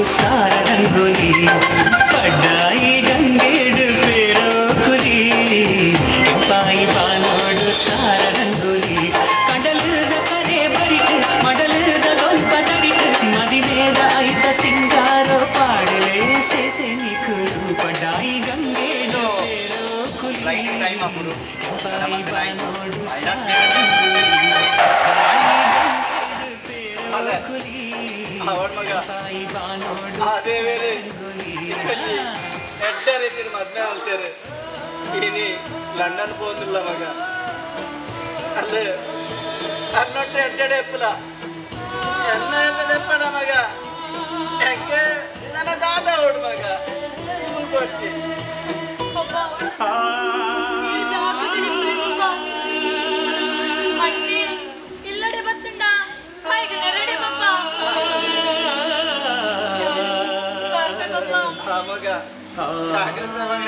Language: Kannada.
सार रंगोली पढ़ाई गंगेड़ पेरो कुली पाई बानोड़ सार रंगोली कंडल करे बरिट मडल दोल्प तडिट मदिमेद आयत सिंगारो पाडले से निकुलु पढ़ाई गंगेड़ पेरो कुली पाई बानोड़ सार रंगोली ಅದೇ ಬೇರೆ ಎಡ್ಡರೆ ಮದ್ವೆ ಹೇಳ್ತಾರೆ ಇನಿ ಲಂಡನ್ ಹೋದಿಲ್ಲ ಮಗ ಅಲ್ಲ ಅನ್ನೊಟ್ಟೆ ಎಡ್ಡಡೆ ಎಪ್ಪಲ ಎನ್ನ ಎಪ್ಪದ ಮಗ ಹೆಂಗೆ ನನ್ನ ದಾದ ಓಡ್ ಮಗ ನೀವು ಕೊಡ್ತಿ ಇಲ್ಲಡೆ ಬತ್ತುಂಡ ಹಾಗೆ ನೆರಡೆ ಬಪ್ಪ ಮಗ ಜಾಗ್ರತೆ ಮಗ